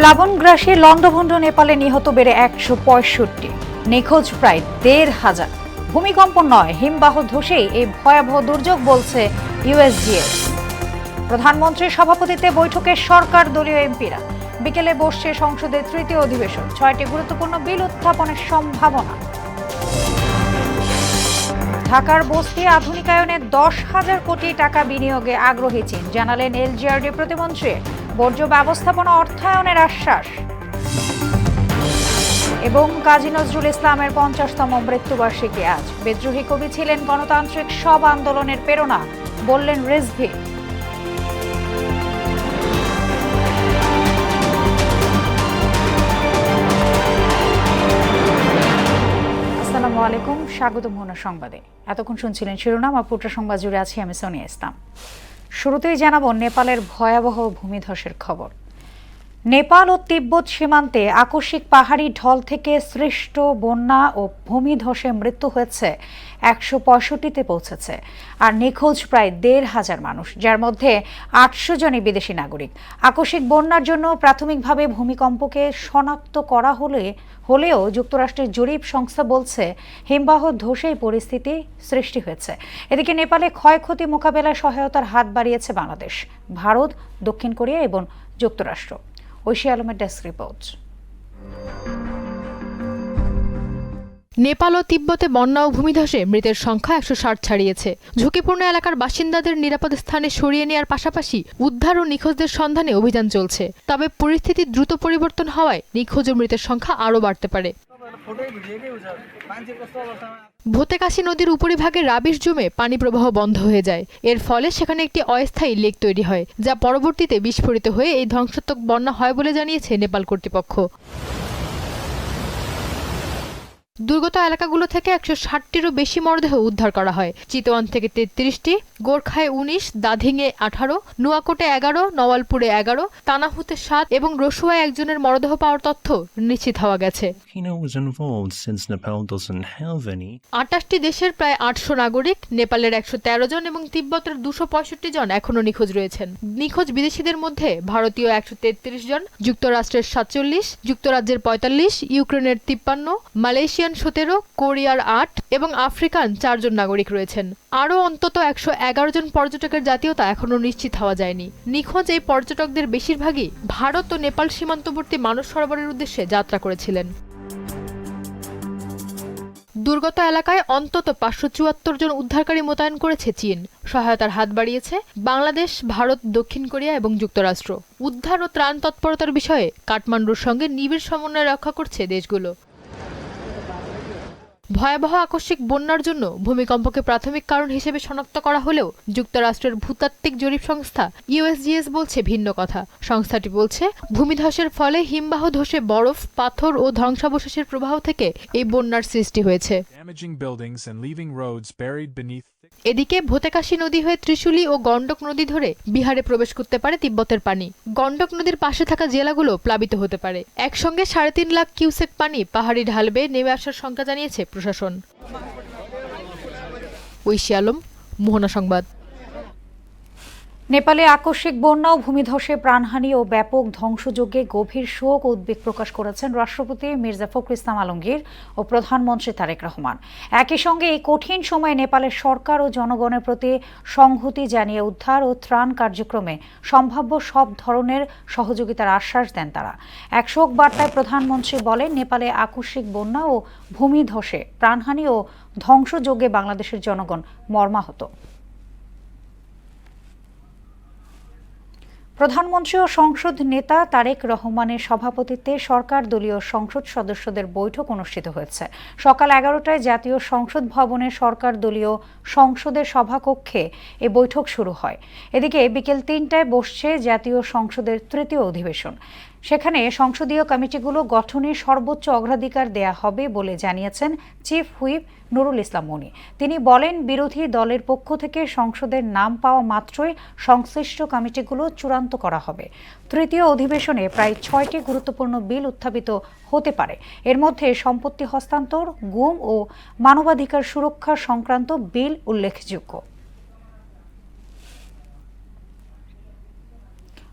প্লাবনগ্রাসী লন্ডভন্ড নেপালে নিহত বেড়ে ১৬৫, নিখোঁজ প্রায় ১,৫০০। ভূমিকম্প নয়, হিমবাহ ধসেই এই ভয়াবহ দুর্যোগ বলছে ইউএসজিএস। প্রধানমন্ত্রীর সভাপতিত্বে বৈঠকে সরকার দলীয় এমপিরা। বিকেলে বসছে সংসদের তৃতীয় অধিবেশন, ৬টি গুরুত্বপূর্ণ বিল উত্থাপনের সম্ভাবনা। ঢাকার বস্তি আধুনিকায়নে ১০,০০০ কোটি টাকা বিনিয়োগে আগ্রহী চীন, জানালেন এলজিআরডি প্রতিমন্ত্রী। বর্জ্য ব্যবস্থাপনা অর্থায়নের আশ্বাস। এবং কাজী নজরুল ইসলামের ৫০তম মৃত্যুবার্ষিকী আজ। বিদ্রোহী কবি ছিলেন গণতান্ত্রিক সব আন্দোলনের প্রেরণা, বললেন রিজভী। আসসালামু আলাইকুম, স্বাগত মোহনা সংবাদে। এতক্ষণ শুনছিলেন শিরোনাম, আর পুরো সংবাদ জুড়ে আছি আমি সোনিয়া ইসলাম। শুরুতেই জানাবো নেপালের ভয়াবহ ভূমিধসের খবর। নেপাল ও তিব্বত সীমান্তে আকস্মিক পাহাড়ি ঢল থেকে সৃষ্ট বন্যা ও ভূমিধসে মৃত্যু হয়েছে ১৬৫তে পৌঁছেছে, আর নিখোঁজ প্রায় ১,৫০০ মানুষ, যার মধ্যে ৮০০ জনই বিদেশি নাগরিক। আকস্মিক বন্যার জন্য প্রাথমিকভাবে ভূমিকম্পকে শনাক্ত করা হলেও যুক্তরাষ্ট্রের জরিপ সংস্থা বলছে হিমবাহ ধসেই পরিস্থিতি সৃষ্টি হয়েছে। এদিকে নেপালে ক্ষয়ক্ষতি মোকাবেলায় সহায়তার হাত বাড়িয়েছে বাংলাদেশ, ভারত, দক্ষিণ কোরিয়া এবং যুক্তরাষ্ট্র। ঐশী আলমের ডেস্ক রিপোর্ট। নেপাল ও তিব্বতে বন্যা ও ভূমিধসে মৃতের সংখ্যা ১৬০ ছাড়িয়েছে। ঝুঁকিপূর্ণ এলাকার বাসিন্দাদের নিরাপদ স্থানে সরিয়ে নেওয়ার পাশাপাশি উদ্ধার ও নিখোঁজদের সন্ধানে অভিযান চলছে। তবে পরিস্থিতি দ্রুত পরিবর্তন হওয়ায় নিখোঁজ ও মৃতের সংখ্যা আরও বাড়তে পারে। ভোতেকাশী নদীর উপরিভাগে রাবিশ জমে পানি প্রবাহ বন্ধ হয়ে যায়। এর ফলে সেখানে একটি অস্থায়ী লেক তৈরি হয়, যা পরবর্তীতে বিস্ফোরিত হয়ে এই ধ্বংসাত্মক বন্যা হয় বলে জানিয়েছে নেপাল কর্তৃপক্ষ। দুর্গত এলাকাগুলো থেকে ১৬০টিরও বেশি মরদেহ উদ্ধার করা হয়। চিতওয়ান থেকে ৩৩টি, গোর্খায় ১৯, দাধিংয়ে ১৮, নুয়াকোটে ১১, নওয়ালপুরে ১১, তানাহুতে ৭ এবং রসুয়ায় একজনের মরদেহ পাওয়ার তথ্য নিশ্চিত হওয়া গেছে। ২৮টি দেশের প্রায় ৮০০ নাগরিক, নেপালের ১১৩ জন এবং তিব্বতের ২৬৫ জন এখনও নিখোঁজ রয়েছেন। নিখোঁজ বিদেশিদের মধ্যে ভারতীয় ১৩৩ জন, যুক্তরাষ্ট্রের ৪৭, যুক্তরাজ্যের ৪৫, ইউক্রেনের ৫৩, মালয়েশিয়া ১৭, কোরিয়ার ৮ এবং আফ্রিকান ৪ জন নাগরিক রয়েছেন। আরও অন্তত ১১১ জন পর্যটকের জাতীয়তা এখনও নিশ্চিত হওয়া যায়নি। নিখোঁজ এই পর্যটকদের বেশিরভাগই ভারত ও নেপাল সীমান্তবর্তী মানব সরবরাহের উদ্দেশ্যে যাত্রা করেছিলেন। দুর্গত এলাকায় অন্তত ৫৭৪ জন উদ্ধারকারী মোতায়েন করেছে চীন। সহায়তার হাত বাড়িয়েছে বাংলাদেশ, ভারত, দক্ষিণ কোরিয়া এবং যুক্তরাষ্ট্র। উদ্ধার ও ত্রাণ তৎপরতার বিষয়ে কাঠমান্ডুর সঙ্গে নিবিড় সমন্বয় রক্ষা করছে দেশগুলো। ভয়াবহ আকস্মিক বন্যার জন্য ভূমিকম্পকে প্রাথমিক কারণ হিসেবে শনাক্ত করা হলেও যুক্তরাষ্ট্রের ভূতাত্ত্বিক জরিপ সংস্থা ইউএসজিএস বলছে ভিন্ন কথা। সংস্থাটি বলছে ভূমিধসের ফলে হিমবাহ ধসে বরফ, পাথর ও ধ্বংসাবশেষের প্রবাহ থেকে এই বন্যার সৃষ্টি হয়েছে। এদিকে ভোতেকাশী নদী হয়ে ত্রিশুলি ও গণ্ডক নদী ধরে বিহারে প্রবেশ করতে পারে তিব্বতের পানি। গণ্ডক নদীর পাশে থাকা জেলাগুলো প্লাবিত হতে পারে। একসঙ্গে ৩.৫ লাখ কিউসেক পানি পাহাড়ি ঢাল বেয়ে নেমে আসার শঙ্কা জানিয়েছে প্রশাসন। ঐশী আলম, মোহনা সংবাদ। নেপালে আকস্মিক বন্যা ও ভূমিধসে প্রাণহানি ও ব্যাপক ধ্বংসযজ্ঞে গভীর শোক ও উদ্বেগ প্রকাশ করেছেন রাষ্ট্রপতি মির্জা ফখরুল ইসলাম আলমগীর ও প্রধানমন্ত্রী তারেক রহমান। একই সঙ্গে এই কঠিন সময়ে নেপালের সরকার ও জনগণের প্রতি সংহতি জানিয়ে উদ্ধার ও ত্রাণ কার্যক্রমে সম্ভাব্য সব ধরনের সহযোগিতার আশ্বাস দেন তারা। এক শোক বার্তায় প্রধানমন্ত্রী বলেন, নেপালে আকস্মিক বন্যা ও ভূমিধসে প্রাণহানি ও ধ্বংসযজ্ঞে বাংলাদেশের জনগণ মর্মাহত। প্রধানমন্ত্রী ও সংসদ নেতা তারেক রহমানের সভাপতিত্বে সরকার দলীয় সংসদ সদস্যদের বৈঠক অনুষ্ঠিত হয়েছে। সকাল ১১টায় জাতীয় সংসদ ভবনের সরকার দলীয় সংসদের সভাকক্ষে এ বৈঠক শুরু হয়। এদিকে বিকেল ৩টায় বসছে জাতীয় সংসদের তৃতীয় অধিবেশন। সেখানে সংসদীয় কমিটিগুলো গঠনে সর্বোচ্চ অগ্রাধিকার দেয়া হবে বলে জানিয়েছেন চিফ হুইপ নুরুল ইসলাম মনি। তিনি বলেন, বিরোধী দলের পক্ষ থেকে সংসদের নাম পাওয়া মাত্রই সংশ্লিষ্ট কমিটিগুলো চূড়ান্ত করা হবে। তৃতীয় অধিবেশনে প্রায় ৬টি গুরুত্বপূর্ণ বিল উত্থাপিত হতে পারে। এর মধ্যে সম্পত্তি হস্তান্তর, গুম ও মানবাধিকার সুরক্ষা সংক্রান্ত বিল উল্লেখযোগ্য।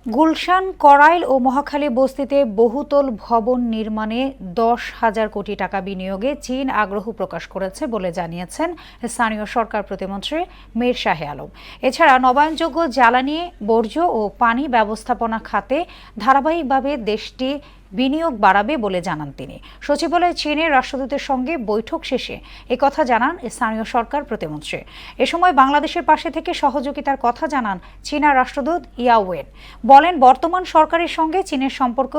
গুলশান, করাইল ও মহাখালী বস্তিতে বহুতল ভবন নির্মাণে 10,000 কোটি টাকা বিনিয়োগে চীন আগ্রহ প্রকাশ করেছে বলে জানিয়েছেন স্থানীয় সরকার প্রতিমন্ত্রী মীর শাহে আলম। এছাড়া নবায়নযোগ্য জ্বালানি, বর্জ্য ও পানি ব্যবস্থাপনা খাতে ধারাবাহিকভাবে দেশটি বিনিয়োগ বাড়াবে বলে জানান তিনি। সচিবালয়ে চীনের রাষ্ট্রদূতের সঙ্গে বৈঠক শেষে একথা জানান স্থানীয় সরকার প্রতিমন্ত্রী। এ সময় বাংলাদেশের পাশে থেকে সহযোগিতার কথা জানান চীনা রাষ্ট্রদূত ইয়াওয়েন। বলেন, বর্তমান সরকারের সঙ্গে চীনের সম্পর্ক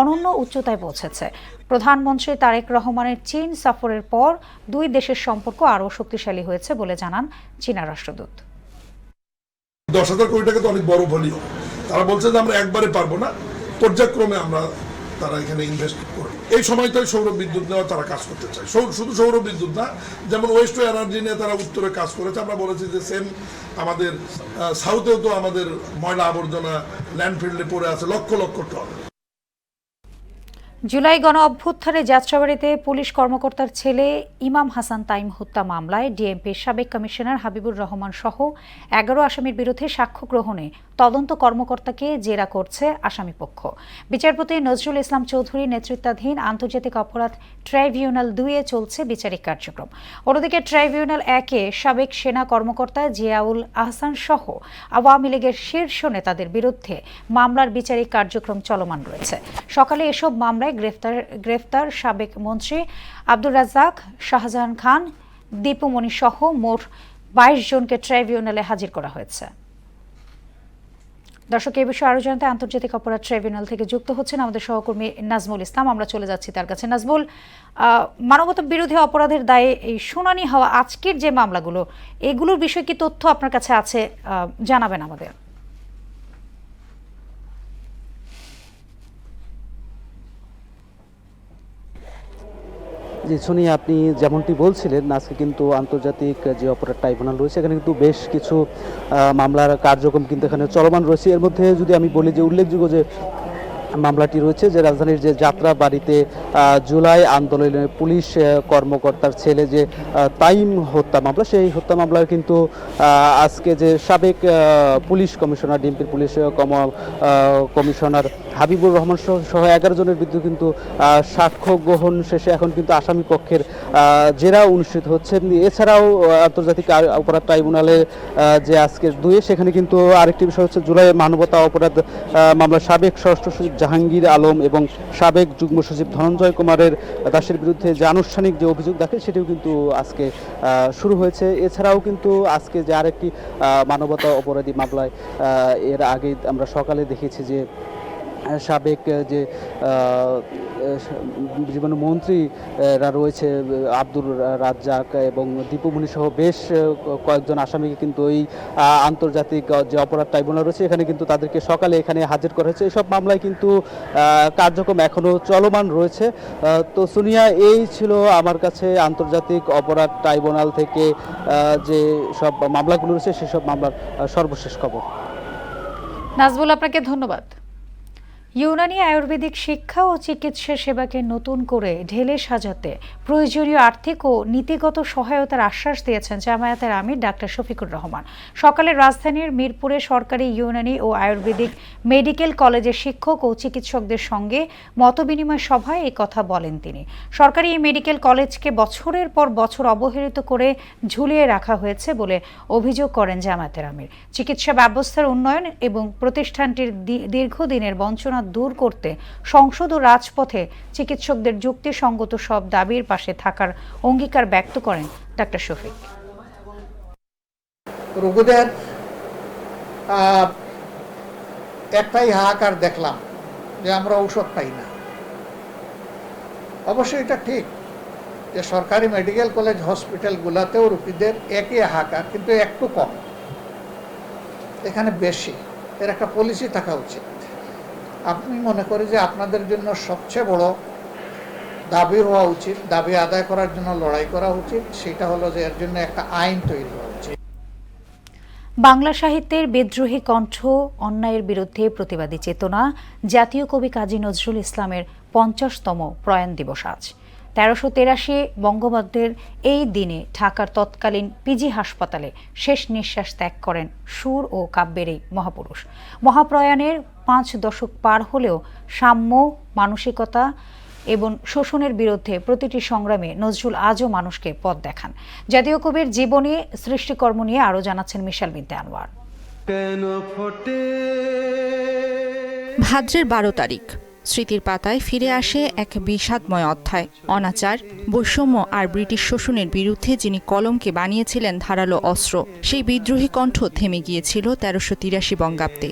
অনন্য উচ্চতায় পৌঁছেছে। প্রধানমন্ত্রী তারেক রহমানের চীন সফরের পর দুই দেশের সম্পর্ক আরও শক্তিশালী হয়েছে বলে জানান চীনা রাষ্ট্রদূত। 10,000 কোটি টাকা তো অনেক বড় ভলিউম। তারা বলছে যে আমরা একবারে পারবো না, পর্যায়ক্রমে আমরা তারা এখানে ইনভেস্ট করে এই সময়টাই সৌর বিদ্যুৎ নেওয়া তারা কাজ করতে চায়। শুধু সৌর বিদ্যুৎ না, যেমন ওয়েস্ট টু এনার্জি নিয়ে তারা উত্তরে কাজ করেছে। আমরা বলেছি যে সেম আমাদের সাউথেও তো আমাদের ময়লা আবর্জনা ল্যান্ডফিল্ডে পড়ে আছে লক্ষ লক্ষ টন। জুলাই গণ অভ্যুত্থানে যাত্রাবাড়ীতে পুলিশ কর্মকর্তার ছেলে ইমাম হাসান তাইম হত্যা মামলায় ডিএমপির সাবেক কমিশনার হাবিবুর রহমান সহ 11 আসামির বিরুদ্ধে সাক্ষ্য গ্রহণে তদন্ত কর্মকর্তাকে জেরা করছে আসামিপক্ষ। বিচারপতি নজরুল ইসলাম চৌধুরী নেতৃত্বাধীন আন্তর্জাতিক অপরাধ ট্রাইব্যুনাল 2-এ চলছে বিচারিক কার্যক্রম। অন্যদিকে ট্রাইব্যুনাল 1-এ সাবেক সেনা কর্মকর্তা জিয়াউল আহসান সহ আওয়ামী লীগের শীর্ষ নেতাদের বিরুদ্ধে মামলার বিচারিক কার্যক্রম চলমান রয়েছে। সকালে এসব মামলায় গ্রেফতার সাবেক মন্ত্রী আব্দুর রাজ্জাক, শাহজাহান খান, দীপুমণি সহ মোট 22 জনকে ট্রাইব্যুনালে হাজির করা হয়েছে। দর্শক, এই বিষয়ে আরো জানতে আন্তর্জাতিক অপরাধ ট্রাইব্যুনাল থেকে যুক্ত হচ্ছেন আমাদের সহকর্মী নাজমুল ইসলাম। আমরা চলে যাচ্ছি তার কাছে। নাজমুল, মানবতা বিরোধী অপরাধের দায়ে এই শুনানি হওয়া আজকের যে মামলাগুলো, এগুলোর বিষয়ে কি তথ্য আপনার কাছে আছে, জানাবেন আমাদের। জি সোনিয়া, আপনি যেমনটি বলছিলেন, আজকে কিন্তু আন্তর্জাতিক যে অপরাধ ট্রাইব্যুনাল রয়েছে এখানে কিন্তু বেশ কিছু মামলার কার্যক্রম কিন্তু এখানে চলমান রয়েছে। এর মধ্যে যদি আমি বলি যে উল্লেখযোগ্য যে মামলাটি রয়েছে যে রাজধানীর যে যাত্রাবাড়ীতে জুলাই আন্দোলনে পুলিশ কর্মকর্তার ছেলে যে তাইম হত্যা মামলা, সেই হত্যা মামলার কিন্তু আজকে যে সাবেক পুলিশ কমিশনার, ডিএমপির পুলিশ কমিশনার হাবিবুর রহমান সহ 11 জনের বিরুদ্ধে কিন্তু সাক্ষ্য গ্রহণ শেষে এখন কিন্তু আসামি পক্ষের জেরা অনুষ্ঠিত হচ্ছে। এছাড়াও আন্তর্জাতিক অপরাধ ট্রাইব্যুনালে যে আজকের 2-এ সেখানে কিন্তু আরেকটি বিষয় হচ্ছে জুলাই মানবতা অপরাধ মামলার সাবেক ষষ্ঠ সচিব জাহাঙ্গীর আলম এবং সাবেক যুগ্ম সচিব ধনঞ্জয় কুমারের দাসের বিরুদ্ধে যে আনুষ্ঠানিক যে অভিযোগ দাখিল সেটিও কিন্তু আজকে শুরু হয়েছে। এছাড়াও কিন্তু আজকে যে আরেকটি মানবতা অপরাধী মামলায় এর আগে আমরা সকালে দেখেছি যে সাবেক যে জীবন মন্ত্রীরা রয়েছে আব্দুর রাজ্জাক এবং দীপুমণি সহ বেশ কয়েকজন আসামিকে কিন্তু এই আন্তর্জাতিক যে অপরাধ ট্রাইব্যুনাল রয়েছে এখানে কিন্তু তাদেরকে সকালে এখানে হাজির করা হয়েছে। এসব মামলায় কিন্তু কার্যক্রম এখনও চলমান রয়েছে। তো সোনিয়া, এই ছিল আমার কাছে আন্তর্জাতিক অপরাধ ট্রাইব্যুনাল থেকে যে সব মামলাগুলো রয়েছে সেসব মামলার সর্বশেষ খবর। নাজমুল, আপনাকে ধন্যবাদ। ইউনানি আয়ুর্বেদিক শিক্ষা ও চিকিৎসা সেবাকে নতুন করে ঢেলে সাজাতে প্রয়োজনীয় আর্থিক ও নীতিগত সহায়তার আশ্বাস দিয়েছেন জামায়াতের আমির ডাক্তার শফিকুর রহমান। সকালে রাজধানীর মিরপুরে সরকারি ইউনানি ও আয়ুর্বেদিক মেডিকেল কলেজের শিক্ষক ও চিকিৎসকদের সঙ্গে মতবিনিময় সভায় এই কথা বলেন তিনি। সরকারি এই মেডিকেল কলেজকে বছরের পর বছর অবহেলিত করে ঝুলিয়ে রাখা হয়েছে বলে অভিযোগ করেন জামায়াতের আমির। চিকিৎসা ব্যবস্থার উন্নয়ন এবং প্রতিষ্ঠানটির দীর্ঘদিনের বঞ্চনা দূর করতে সংসদ ও রাজপথে চিকিৎসকদের যুক্তিসঙ্গত সব দাবির পাশে থাকার অঙ্গীকার ব্যক্ত করেন ডাক্তার শফিক। রোগীদের একটাই হাহাকার দেখলাম যে আমরা ঔষধ পাই না। অবশ্যই এটা ঠিক যে সরকারি মেডিকেল কলেজ হসপিটালগুলোতেও রোগীদের একই হাহাকার, কিন্তু একটু কম, এখানে বেশি। এর একটা পলিসি থাকা উচিত। আমি মনে করি যে আপনাদের জন্য সবচেয়ে বড় দাবি হওয়া উচিত, দাবি আদায় করার জন্য লড়াই করা উচিত, সেটা হলো যে এর জন্য একটা আইন তৈরি হওয়া উচিত। বাংলা সাহিত্যের বিদ্রোহী কণ্ঠ, অন্যায়ের বিরুদ্ধে প্রতিবাদী চেতনা, জাতীয় কবি কাজী নজরুল ইসলামের 50তম প্রয়াণ দিবস আজ। 1383 বঙ্গবন্ধের এই দিনে ঢাকার তৎকালীন পিজি হাসপাতালে শেষ নিঃশ্বাস ত্যাগ করেন সুর ও কাব্যের এই মহাপুরুষ। মহাপ্রয়াণের 5 দশক পার হলেও সাম্য, মানসিকতা এবং শোষণের বিরুদ্ধে প্রতিটি সংগ্রামে নজরুল আজও মানুষকে পথ দেখান। জাতীয় কবির জীবনী, সৃষ্টিকর্ম নিয়ে আরও জানাচ্ছেন মিশাল বিনতে আনোয়ার। ভাদ্রের 12 তারিখ স্মৃতির পাতায় ফিরে আসে এক বিষাদময় অধ্যায়। অনাচার, বৈষম্য আর ব্রিটিশ শোষণের বিরুদ্ধে যিনি কলমকে বানিয়েছিলেন ধারালো অস্ত্র, সেই বিদ্রোহী কণ্ঠ থেমে গিয়েছিল 1383 বঙ্গাব্দে।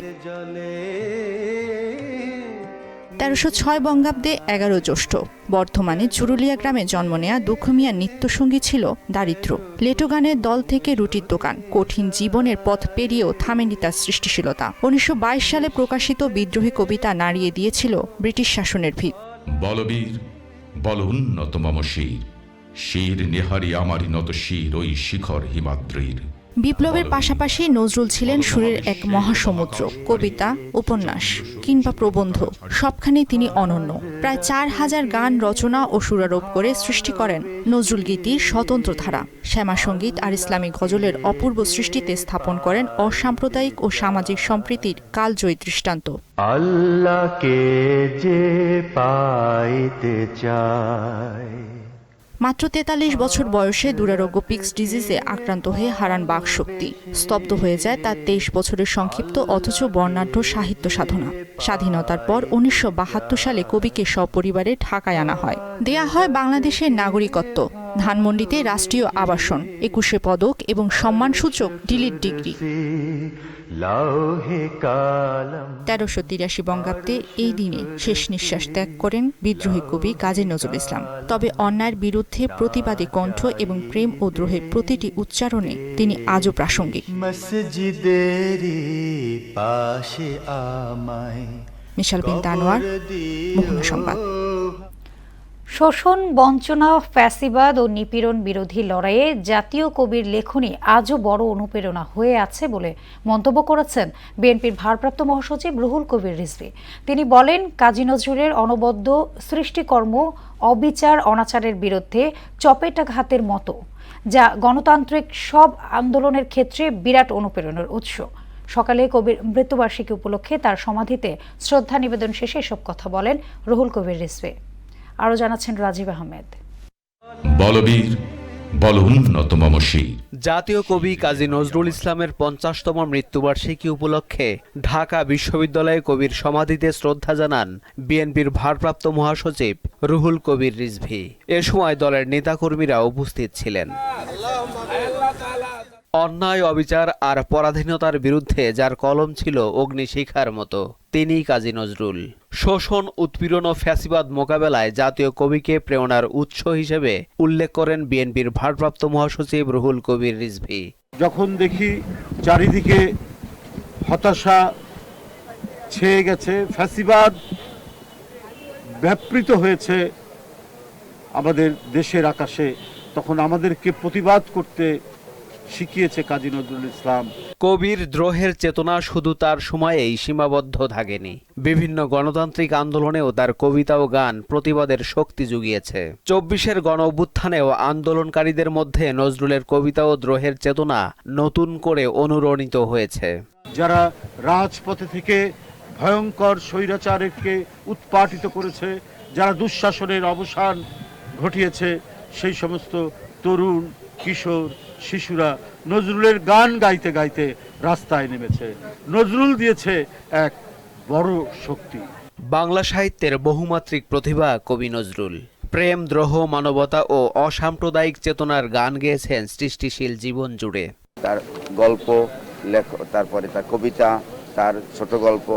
1306 বঙ্গাব্দে 11 জ্যৈষ্ঠ বর্ধমানে চুরুলিয়া গ্রামে জন্ম নেয়া দুঃখ মিয়ার নিত্যসঙ্গী ছিল দারিদ্র্য। লেটো গানের দল থেকে রুটির দোকান, কঠিন জীবনের পথ পেরিয়েও থামেনি তার সৃষ্টিশীলতা। 1922 সালে প্রকাশিত বিদ্রোহী কবিতা নাড়িয়ে দিয়েছিল ব্রিটিশ শাসনের ভিত। বলবীর বল উন্নত মম শির, শির নেহারি আমারই নত শির ওই শিখর হিমাদ্রির। বিপ্লবের পাশাপাশি নজরুল ছিলেন সুরের এক মহাসমুদ্র। কবিতা, উপন্যাস কিংবা প্রবন্ধ, সবখানেই তিনি অনন্য। প্রায় 4000 গান রচনা ও সুরারোপ করে সৃষ্টি করেন নজরুল গীতির স্বতন্ত্র ধারা। শ্যামা সঙ্গীত আর ইসলামী গজলের অপূর্ব সৃষ্টিতে স্থাপন করেন অসাম্প্রদায়িক ও সামাজিক সম্প্রীতির কালজয়ী দৃষ্টান্ত। আল্লাহকে যে পাইতে চায়। মাত্র 43 বছর বয়সে দুরারোগ্য পিক্স ডিজিজে আক্রান্ত হয়ে হারান বাকশক্তি। স্তব্ধ হয়ে যায় তার 23 বছরের সংক্ষিপ্ত অথচ বর্ণাঢ্য সাহিত্য সাধনা। স্বাধীনতার পর 1972 সালে কবিকে সপরিবারে ঢাকায় আনা হয়। দেয়া হয় বাংলাদেশের নাগরিকত্ব, ধানমন্ডিতে রাষ্ট্রীয় আবাসন, 21 পদক এবং সম্মানসূচক ডিলিট ডিগ্রি। 1383 বঙ্গাব্দে এই দিনে শেষ নিঃশ্বাস ত্যাগ করেন বিদ্রোহী কবি কাজী নজরুল ইসলাম। তবে অন্যায়ের বিরুদ্ধে প্রতিবাদী কণ্ঠ এবং প্রেম ও দ্রোহের প্রতিটি উচ্চারণে তিনি আজও প্রাসঙ্গিক। মিশাল বিনতে আনোয়ার, মোহনা সংবাদ। শোষণ, বঞ্চনা, ফ্যাসিবাদ ও নিপীড়ন বিরোধী লড়াইয়ে জাতীয় কবির লেখনী আজও বড় অনুপ্রেরণা হয়ে আছে বলে মন্তব্য করেছেন বিএনপির ভারপ্রাপ্ত মহাসচিব রুহুল কবির রিজভী। তিনি বলেন, কাজী নজরুলের অনবদ্য সৃষ্টিকর্ম অবিচার, অনাচারের বিরুদ্ধে চপেটাঘাতের মতো, যা গণতান্ত্রিক সব আন্দোলনের ক্ষেত্রে বিরাট অনুপ্রেরণার উৎস। সকালে কবির মৃত্যুবার্ষিকী উপলক্ষে তার সমাধিতে শ্রদ্ধা নিবেদন শেষে এসব কথা বলেন রুহুল কবির রিজভী। আরো জানাচ্ছেন রাজীব আহমেদ। বলবীর বল উন্নত মম শির। জাতীয় কবি কাজী নজরুল ইসলামের 50তম মৃত্যুবার্ষিকী উপলক্ষে ঢাকা বিশ্ববিদ্যালয়ে কবির সমাধিতে শ্রদ্ধা জানান বিএনপির ভারপ্রাপ্ত মহাসচিব রুহুল কবির রিজভী। এ সময় দলের নেতাকর্মীরা উপস্থিত ছিলেন। অন্যায়, অবিচার আর পরাধীনতার বিরুদ্ধে যার কলম ছিল অগ্নিশিখার মতো, তিনিই কাজী নজরুল। শোষণ, উৎপীড়ন ও ফ্যাসিবাদ মোকাবেলায় জাতীয় কবিকে প্রেরণার উৎস হিসেবে উল্লেখ করেন বিএনপির ভারপ্রাপ্ত মহাসচিব রুহুল কবির রিজভী। যখন দেখি চারিদিকে হতাশা ছেয়ে গেছে, ফ্যাসিবাদ ব্যাপৃত হয়েছে আমাদের দেশের আকাশে, তখন আমাদেরকে প্রতিবাদ করতে শিখিয়েছে কাজী নজরুল ইসলাম। কবির দ্রোহের চেতনা শুধু তার সময়েই সীমাবদ্ধ থাকেনি, বিভিন্ন গণতান্ত্রিক আন্দোলনেও তার কবিতা ও গান প্রতিবাদের শক্তি জুগিয়েছে। 24-এর গণ অভ্যুত্থানেও আন্দোলনকারীদের মধ্যে নজরুলের কবিতা ও দ্রোহের চেতনা নতুন করে অনুরণিত হয়েছে। যারা রাজপথে থেকে ভয়ঙ্কর স্বৈরাচারকে উৎপাটিত করেছে, যারা দুঃশাসনের অবসান ঘটিয়েছে, সেই সমস্ত তরুণ, কিশোর, শিশুরা নজরুলের গান গাইতে গাইতে রাস্তায় নেমেছে। নজরুল দিয়েছে এক বড় শক্তি। বাংলা সাহিত্যের বহুমাত্রিক প্রতিভা কবি নজরুল। প্রেম, দ্রোহ, মানবতা ও অসাম্প্রদায়িক চেতনার গান গেয়েছেন সৃষ্টিশীল জীবন জুড়ে। তার গল্প তারপরে তার কবিতা, তার ছোট গল্প,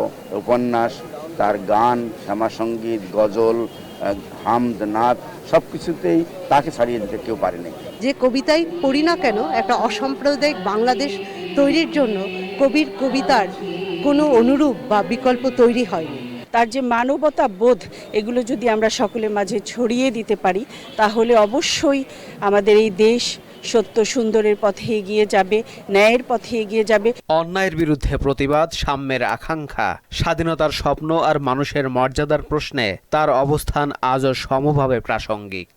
উপন্যাস, তার গান, শ্যামা সঙ্গীত, গজল, হামদ, নাত, সবকিছুতেই তাকে ছাড়িয়ে দিতে কেউ পারেনি। যে কবিতাই পড়ি না কেন, একটা অসাম্প্রদায়িক বাংলাদেশ তৈরির জন্য কবির কবিতার কোনো অনুরূপ বা বিকল্প তৈরি হয়নি। তার যে মানবতা বোধ, এগুলো যদি আমরা সকলের মাঝে ছড়িয়ে দিতে পারি, তাহলে অবশ্যই আমাদের এই দেশ সত্য সুন্দরের পথে এগিয়ে যাবে, ন্যায়ের পথে এগিয়ে যাবে। অন্যায়ের বিরুদ্ধে প্রতিবাদ, সাম্যের আকাঙ্ক্ষা, স্বাধীনতার স্বপ্ন আর মানুষের মর্যাদার প্রশ্নে তার অবস্থান আজও সমভাবে প্রাসঙ্গিক।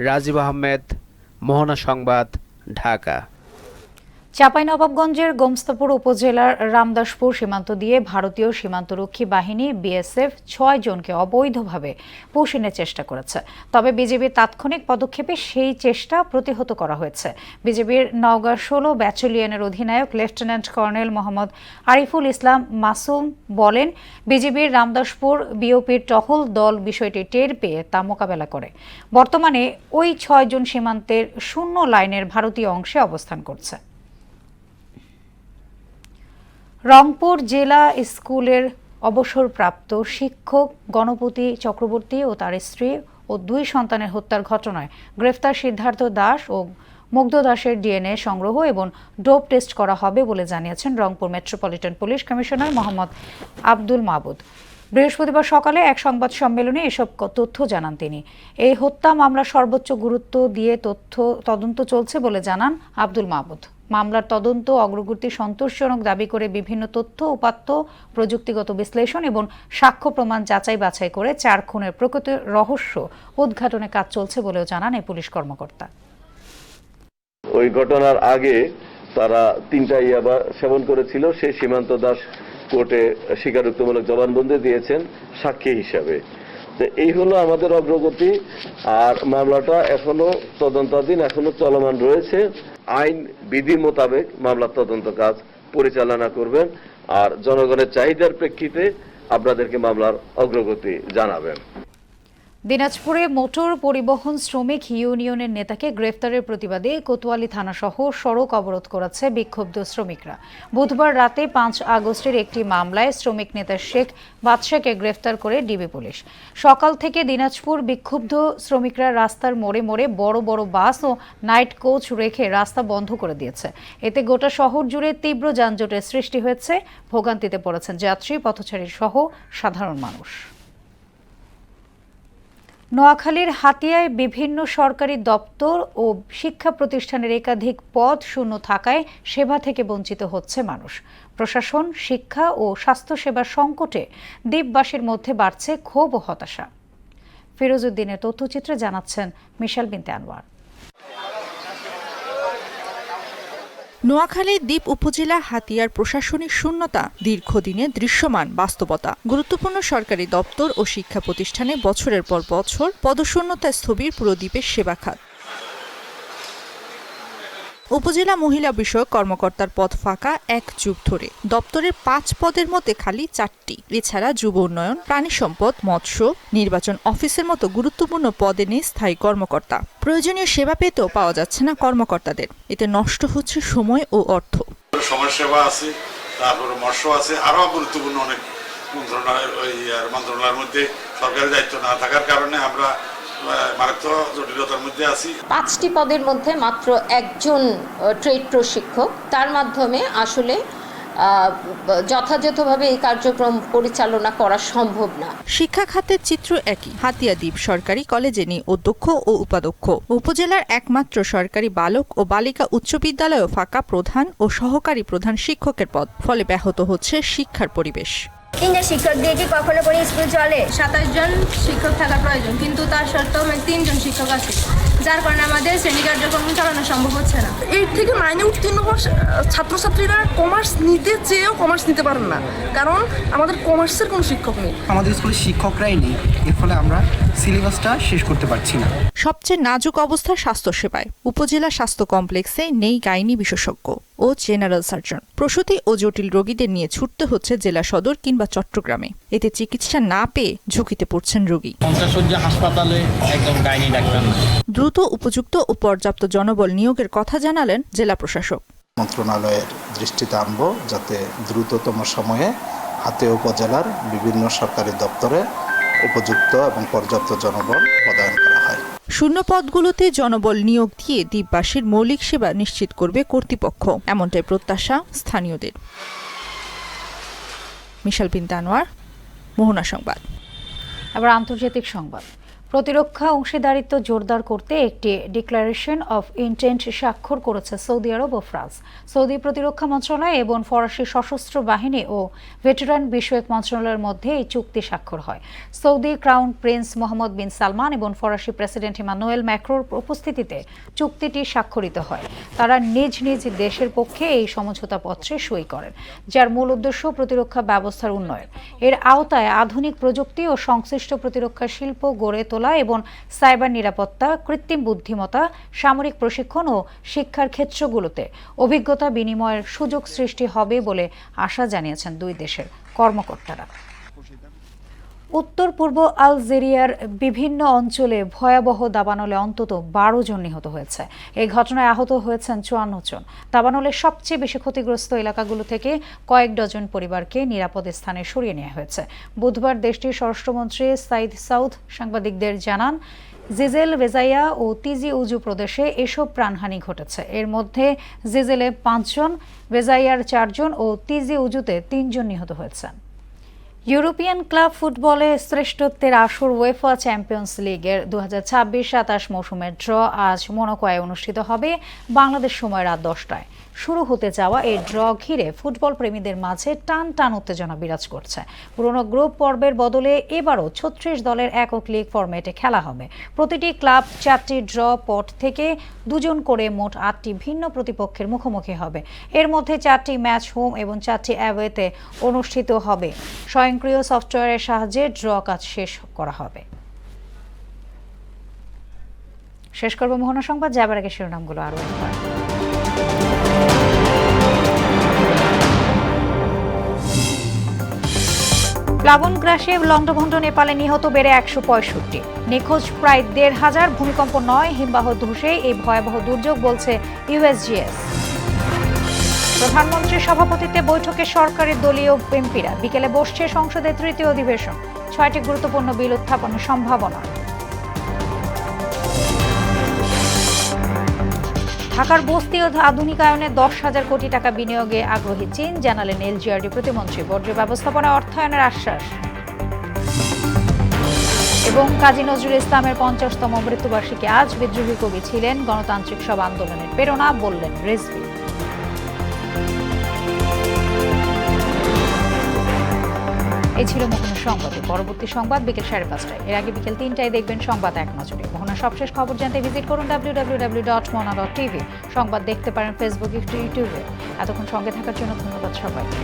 রাজীব আহমেদ, মোহনা সংবাদ, ঢাকা। চাঁপাইনবাবগঞ্জের গোমস্তাপুর উপজেলার রামদাসপুর সীমান্ত দিয়ে ভারতীয় সীমান্তরক্ষী বাহিনী বিএসএফ ৬ জনকে অবৈধভাবে পুশিনের চেষ্টা করেছে। তবে বিজিবির তাৎক্ষণিক পদক্ষেপে সেই চেষ্টা প্রতিহত করা হয়েছে। বিজিবির নওগাঁ ১৬ ব্যাটালিয়নের অধিনায়ক লেফটেন্যান্ট কর্নেল মোহাম্মদ আরিফুল ইসলাম মাসুম বলেন, বিজিবির রামদাসপুর বিওপির টহল দল বিষয়টি টের পেয়ে তা মোকাবেলা করে। বর্তমানে ওই ৬ জন সীমান্তের শূন্য লাইনের ভারতীয় অংশে অবস্থান করছে। রংপুর জেলা স্কুলের অবসরপ্রাপ্ত শিক্ষক গণপতি চক্রবর্তী ও তার স্ত্রী ও 2 সন্তানের হত্যার ঘটনায় গ্রেফতার সিদ্ধার্থ দাস ও মুগ্ধ দাসের ডিএনএ সংগ্রহ এবং ডোপ টেস্ট করা হবে বলে জানিয়েছেন Rangpur metropolitan police commissioner Mohammad Abdul মাবুদ। বৃহস্পতিবার সকালে এক সংবাদ সম্মেলনে এসব তথ্য জানান তিনি। এই হত্যা মামলা সর্বোচ্চ গুরুত্ব দিয়ে তদন্ত চলছে বলে জানান আব্দুল মাবুদ। মামলার তদন্ত অগ্রগতি সন্তোষজনক দাবি করে বিভিন্ন তথ্য উপাত্ত, প্রযুক্তিগত বিশ্লেষণ এবং সাক্ষ্য প্রমাণ যাচাই বাছাই করে 4 খুনের প্রকৃত রহস্য উদ্ঘাটনে কাজ চলছে বলেও জানান এই পুলিশ কর্মকর্তা। ওই ঘটনার আগে তারা 3টা ইয়াবা সেবন করেছিল। সেই সীমান্ত দাস কোর্টে স্বীকারোক্তিমূলক জবানবন্দি দিয়েছেন সাক্ষী হিসাবে। তো এই হলো আমাদের অগ্রগতি। আর মামলাটা এখনো তদন্তাধীন, এখনো চলমান রয়েছে। আইন বিধি মোতাবেক মামলার তদন্ত কাজ পরিচালনা করবেন আর জনগণের চাহিদার প্রেক্ষিতে আপনাদেরকে মামলার অগ্রগতি জানাবেন। দিনাজপুরে মোটর পরিবহন শ্রমিক ইউনিয়নের নেতাকে গ্রেফতারের প্রতিবাদে কোতোয়ালি থানাসহ সড়ক অবরোধ করেছে বিক্ষুব্ধ শ্রমিকরা। বুধবার রাতে 5 আগস্টের একটি মামলায় শ্রমিক নেতা শেখ বাদশাকে গ্রেফতার করে ডিবি পুলিশ। সকাল থেকে দিনাজপুর বিক্ষুব্ধ শ্রমিকরা রাস্তার মোড়ে মোড়ে বড় বড় বাস ও নাইট কোচ রেখে রাস্তা বন্ধ করে দিয়েছে। এতে গোটা শহর জুড়ে তীব্র যানজটের সৃষ্টি হয়েছে। ভোগান্তিতে পড়েছেন যাত্রী, পথচারী সহ সাধারণ মানুষ। নোয়াখালীর হাতিয়ায় বিভিন্ন সরকারি দপ্তর ও শিক্ষা প্রতিষ্ঠানের একাধিক পদ শূন্য থাকায় সেবা থেকে বঞ্চিত হচ্ছে মানুষ। প্রশাসন, শিক্ষা ও স্বাস্থ্যসেবার সংকটে দ্বীপবাসীর মধ্যে বাড়ছে ক্ষোভ ও হতাশা। ফিরোজউদ্দিনের তথ্যচিত্রে জানাচ্ছেন মিশাল বিনতে আনোয়ার। নোয়াখালীর দ্বীপ উপজেলা হাতিয়ার প্রশাসনিক শূন্যতা দীর্ঘদিনের দৃশ্যমান বাস্তবতা। গুরুত্বপূর্ণ সরকারি দপ্তর ও শিক্ষা প্রতিষ্ঠানে বছরের পর বছর পদশূন্যতা স্থবির পুরো দ্বীপের সেবা খাত। উপজেলা মহিলা বিষয়ক কর্মকর্তার পদ ফাঁকা 1 যুগ ধরে। দপ্তরের 5 পদের মধ্যে খালি 4টি। এছাড়া যুব উন্নয়ন, প্রাণী সম্পদ, মৎস্য, নির্বাচন অফিসের মতো গুরুত্বপূর্ণ পদে নেই স্থায়ী কর্মকর্তা। প্রয়োজনীয় সেবা পেতেও পাওয়া যাচ্ছে না কর্মকর্তাদের। এতে নষ্ট হচ্ছে সময় ও অর্থ। সমাজসেবা আছে, তারপরে মৎস্য আছে, আরো গুরুত্বপূর্ণ অনেক মন্ত্রণালয়ের মধ্যে সরকারি দায়িত্ব না থাকার কারণে আমরা মারাত্মক জটিলতার মধ্যে আছি। 5টি পদের মধ্যে মাত্র 1 জন ট্রেড প্রশিক্ষক, তার মাধ্যমে আসলে যথাযথভাবে এই কার্যক্রম পরিচালনা করা সম্ভব না। শিক্ষা খাতের চিত্র একই। হাতিয়া দ্বীপ সরকারি কলেজে নেই অধ্যক্ষ ও উপাধ্যক্ষ। উপজেলার একমাত্র সরকারি বালক ও বালিকা উচ্চ বিদ্যালয়েও ফাঁকা প্রধান ও সহকারী প্রধান শিক্ষকের পদ। ফলে ব্যাহত হচ্ছে শিক্ষার পরিবেশ। 3 জন শিক্ষক দিয়ে কি কখনো করে স্কুল চলে? 27 জন শিক্ষক থাকা প্রয়োজন, কিন্তু তার সত্ত্বেও 3 জন শিক্ষক আছে, যার কারণে আমাদের শ্রেণী কার্যক্রম চালানো সম্ভব হচ্ছে না। এর থেকে মাইনে উত্তীর্ণ ছাত্রছাত্রীরা কমার্স নিতে চেয়েও কমার্স নিতে পারেন না, কারণ আমাদের কমার্সের কোনো শিক্ষক নেই। আমাদের স্কুলে শিক্ষকরাই নেই, এর ফলে আমরা সিলেবাসটা শেষ করতে পারছি না। সবচেয়ে নাজুক অবস্থা স্বাস্থ্যসেবায়। উপজেলা স্বাস্থ্য কমপ্লেক্সে নেই গাইনি বিশেষজ্ঞ ও জেনারেল সার্জন। প্রসূতি ও জটিল রোগীদের নিয়ে ছুটতে হচ্ছে জেলা সদর কিংবা চট্টগ্রামে। এতে চিকিৎসা না পেয়ে ঝুঁকিতে পড়ছেন রোগী। 50 শয্যা হাসপাতালে একদম গাইনি ডাক্তার না। দ্রুত, উপযুক্ত ও পর্যাপ্ত জনবল নিয়োগের কথা জানালেন জেলা প্রশাসক। মন্ত্রণালয়ের দৃষ্টিতে আনবো যাতে দ্রুততম সময়ে হাতিয়া উপজেলার বিভিন্ন সরকারি দপ্তরে উপযুক্ত এবং পর্যাপ্ত জনবল প্রদান করা হয়। শূন্য পদগুলোতে জনবল নিয়োগ দিয়ে দ্বীপবাসীর মৌলিক সেবা নিশ্চিত করবে কর্তৃপক্ষ, এমনটাই প্রত্যাশা স্থানীয়দের। মিশাল বিনতে আনোয়ার, মোহনা সংবাদ। এবার আন্তর্জাতিক সংবাদ। প্রতিরক্ষা অংশীদারিত্ব জোরদার করতে একটি ডিক্লারেশন অফ ইন্টেন্ট স্বাক্ষর করেছে সৌদি আরব ও ফ্রান্স। সৌদি প্রতিরক্ষা মন্ত্রণালয় এবং ফরাসি সশস্ত্র বাহিনী ও ভেটেরান বিষয়ক মন্ত্রণালয়ের মধ্যে এই চুক্তি স্বাক্ষর হয়। সৌদি ক্রাউন প্রিন্স মোহাম্মদ বিন সালমান এবং ফরাসি প্রেসিডেন্ট ইমানুয়েল ম্যাক্রোর উপস্থিতিতে চুক্তিটি স্বাক্ষরিত হয়। তারা নিজ নিজ দেশের পক্ষে এই সমঝোতা পত্রে সই করেন, যার মূল উদ্দেশ্য প্রতিরক্ষা ব্যবস্থার উন্নয়ন। এর আওতায় আধুনিক প্রযুক্তি ও সংশ্লিষ্ট প্রতিরক্ষা শিল্প গড়ে তোলা এবং সাইবার নিরাপত্তা, কৃত্রিম বুদ্ধিমত্তা, সামরিক প্রশিক্ষণ ও শিক্ষার ক্ষেত্রগুলোতে অভিজ্ঞতা বিনিময়ের সুযোগ সৃষ্টি হবে বলে আশা জানিয়েছেন দুই দেশের কর্মকর্তারা। উত্তর পূর্ব আলজেরিয়ার বিভিন্ন অঞ্চলে ভয়াবহ দাবানলে অন্তত 12 জন নিহত হয়েছে। এই ঘটনায় আহত হয়েছেন 54 জন। দাবানলের সবচেয়ে বেশি ক্ষতিগ্রস্ত এলাকাগুলো থেকে কয়েক ডজন পরিবারকে নিরাপদ স্থানে সরিয়ে নেওয়া হয়েছে। বুধবার দেশটির স্বরাষ্ট্রমন্ত্রী সাইদ সাউদ সাংবাদিকদের জানান, জিজেল, বেজাইয়া ও তিজি উজু প্রদেশে এসব প্রাণহানি ঘটেছে। এর মধ্যে জিজেলে 5 জন, বেজাইয়ার 4 জন ও তিজি উজুতে 3 জন নিহত হয়েছেন। ইউরোপিয়ান ক্লাব ফুটবলে শ্রেষ্ঠত্বের আসর উয়েফা চ্যাম্পিয়ন্স লিগের 2026-27 মৌসুমের ড্র আজ মোনাকোয় অনুষ্ঠিত হবে বাংলাদেশ সময় রাত 10টায়। শুরু হতে যাওয়া এই ড্র ঘিরে ফুটবল প্রেমীদের মাঝে টান উত্তেজনা বিরাজ করছে। পুরনো গ্রুপ পর্বের বদলে এবারও 36 দলের একক লিগ ফরম্যাটে খেলা হবে। প্রতিটি ক্লাব 4টি ড্র পট থেকে 2 জন করে মোট 8টি ভিন্ন প্রতিপক্ষের মুখোমুখি হবে। এর মধ্যে 4টি ম্যাচ হোম এবং 4টি অ্যাওয়েতে অনুষ্ঠিত হবে। স্বয়ংক্রিয় সফটওয়্যারের সাহায্যে ড্র কাজ শেষ করা হবে। শেষ করব মোহনা সংবাদ, যাবার আগে শিরোনামগুলো আরও একবার। প্লাবন গ্রাসে লন্ডভন্ড নেপালে নিহত বেড়ে 165। নিখোঁজ প্রায় 1,500। ভূমিকম্প নয়, হিমবাহ ধসে এই ভয়াবহ দুর্যোগ, বলছে ইউএসজিএস। প্রধানমন্ত্রীর সভাপতিত্বে বৈঠকে সরকারি দলীয় এমপিরা। বিকেলে বসছে সংসদের 3য় অধিবেশন। 6টি গুরুত্বপূর্ণ বিল উত্থাপনের সম্ভাবনা। ঢাকার বস্তি আধুনিকায়নে 10,000 কোটি টাকা বিনিয়োগে আগ্রহী চীন, জানালেন এলজিআরডি প্রতিমন্ত্রী। বর্জ্য ব্যবস্থাপনা অর্থায়নের আশ্বাস। এবং কাজী নজরুল ইসলামের 50তম মৃত্যুবার্ষিকী আজ। বিদ্রোহী কবি ছিলেন, গণতান্ত্রিক সব আন্দোলনের প্রেরণা, বললেন রিজভী। এই ছিল মোহনা সংবাদে। পরবর্তী সংবাদ বিকেল 5:30টায়। এর আগে বিকেল 3টায় দেখবেন সংবাদ এক নজরে। মোহনার সবশেষ খবর জানতে ভিজিট করুন www.mona.tv। সংবাদ দেখতে পারেন ফেসবুক, ইউটিউবে। এতক্ষণ সঙ্গে থাকার জন্য ধন্যবাদ সবাইকে।